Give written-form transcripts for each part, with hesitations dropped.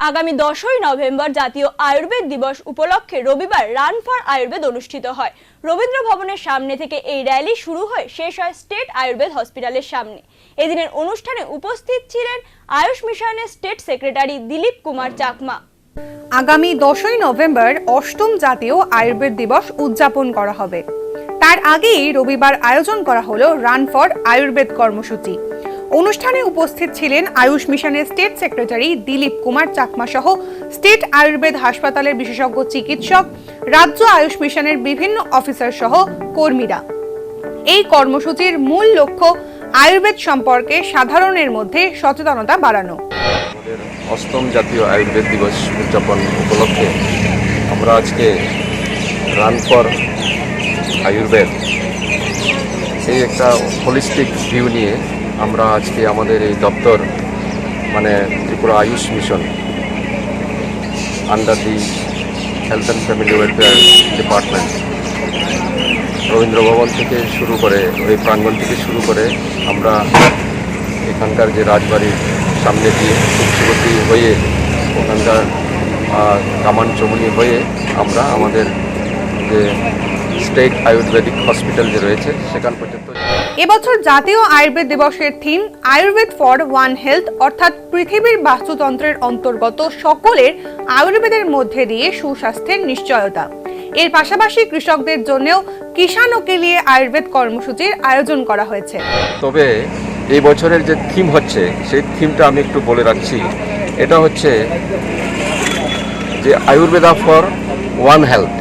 আগামী 10ই নভেম্বর জাতীয় আয়ুর্বেদ দিবস উপলক্ষে রবিবার রান ফর আয়ুর্বেদ অনুষ্ঠিত হয়। রবীন্দ্র ভবনের সামনে থেকে এই র্যালি শুরু হয়ে শেষ হয় স্টেট আয়ুর্বেদ হসপিটালের সামনে। এদিনের অনুষ্ঠানে উপস্থিত ছিলেন আয়ুষ মিশনের স্টেট সেক্রেটারি দিলীপ কুমার চাকমা। আগামী 10ই নভেম্বর অষ্টম জাতীয় আয়ুর্বেদ দিবস উদযাপন করা হবে। তার আগেই রবিবার আয়োজন করা হলো রান ফর আয়ুর্বেদ কর্মসূচি। অনুষ্ঠানে উপস্থিত ছিলেন আয়ুষ মিশনের স্টেট সেক্রেটারি দিলীপ কুমার চাকমা সহ স্টেট আয়ুর্বেদ হাসপাতালের বিশেষজ্ঞ চিকিৎসক, রাজ্য আয়ুষ মিশনের বিভিন্ন অফিসার সহ কর্মীরা। এই কর্মসূচির মূল লক্ষ্য আয়ুর্বেদ সম্পর্কে সাধারণের মধ্যে সচেতনতা বাড়ানো। অষ্টম জাতীয় আয়ুর্বেদ দিবস উদযাপন উপলক্ষে আমরা আজকে রান ফর আয়ুর্বেদ এই একটা হোলিস্টিক ভিউ নিয়ে আমরা আজকে আমাদের এই দপ্তর Tripura Ayush mission under the health and family welfare department Rabindra ভবন থেকে শুরু করে ওই প্রাঙ্গণ থেকে শুরু করে আমরা এখানকার যে রাজবাড়ির সামনে দিয়ে তুলসীবতী হয়ে ওখানকার কামান চমনি হয়ে আমরা আমাদের যে স্টেট আয়ুর্বেদিক হসপিটাল যে রয়েছে সেখান পর্যন্ত। এবছর জাতীয় আয়ুর্বেদ দিবসের theme Ayurveda for one health, অর্থাৎ পৃথিবীর বাস্তুতন্ত্রের অন্তর্গত সকলের আয়ুর্বেদের মধ্যে দিয়ে সুস্বাস্থ্যের নিশ্চয়তা। এর পাশাপাশি কৃষকদের জন্যও কিষানও কে লিয়ে আয়ুর্বেদ কর্মসূচির আয়োজন করা হয়েছে। তবে এই বছরের যে থিম হচ্ছে সেই থিমটা আমি একটু বলে রাখছি। এটা হচ্ছে যে আয়ুর্বেদা ফর ওয়ান হেলথ,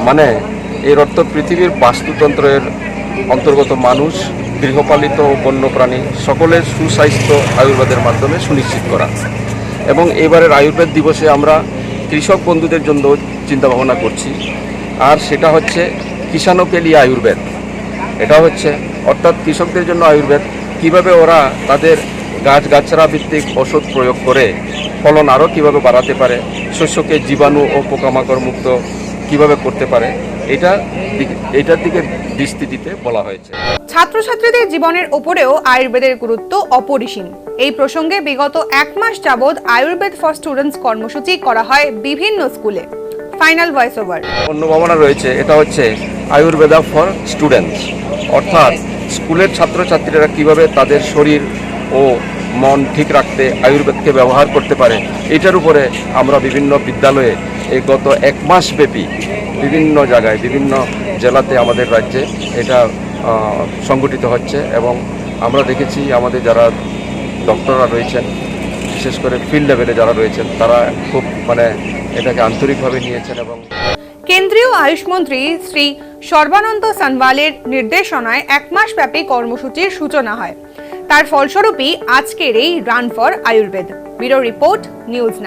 মানে এর অর্থ পৃথিবীর বাস্তুতন্ত্রের অন্তর্গত মানুষ, গৃহপালিত ও বন্যপ্রাণী সকলের সুস্বাস্থ্য আয়ুর্বেদের মাধ্যমে সুনিশ্চিত করা। এবং এবারের আয়ুর্বেদ দিবসে আমরা কৃষক বন্ধুদের জন্য চিন্তা ভাবনা করছি, আর সেটা হচ্ছে কিষানও কে লিয়ে আয়ুর্বেদ। এটা হচ্ছে অর্থাৎ কৃষকদের জন্য আয়ুর্বেদ, কিভাবে ওরা তাদের গাছগাছড়া ভিত্তিক ওষুধ প্রয়োগ করে ফলন আরও কীভাবে বাড়াতে পারে, শস্যকে জীবাণু ও পোকামাকড় মুক্ত কিভাবে করতে পারে, এটার দিকে দৃষ্টি দিতে বলা হয়েছে। ছাত্রছাত্রীদের জীবনের উপরেও আয়ুর্বেদের গুরুত্ব অপরিসীম। এই প্রসঙ্গে বিগত 1 মাস যাবৎ আয়ুর্বেদ ফর স্টুডেন্টস কর্মসূচি করা হয় বিভিন্ন স্কুলে। Final voice over. অন্য ভাবনা রয়েছে, এটা হচ্ছে আয়ুর্বেদা ফর স্টুডেন্টস, অর্থাৎ স্কুলের ছাত্রছাত্রীরা কিভাবে তাদের শরীর ও মন ঠিক রাখতে আয়ুর্বেদকে ব্যবহার করতে পারে, এটার উপরে আমরা বিভিন্ন বিদ্যালয়ে এই গত 1 মাস ব্যাপী বিভিন্ন জায়গায় বিভিন্ন জেলাতে আমাদের রাজ্যে এটা সংগঠিত হচ্ছে। এবং আমরা দেখেছি আমাদের যারা ডক্টররা রয়েছেন, বিশেষ করে ফিল্ড লেভেলে যারা রয়েছেন, তারা খুব এটাকে আন্তরিকভাবে নিয়েছেন। এবং কেন্দ্রীয় আয়ুষ মন্ত্রী শ্রী সর্বানন্দ সোনোয়ালের নির্দেশনায় 1 মাস ব্যাপী কর্মসূচির সূচনা হয়। তার ফলস্বরূপই আজকের এই run for Ayurveda. Bureau report, news.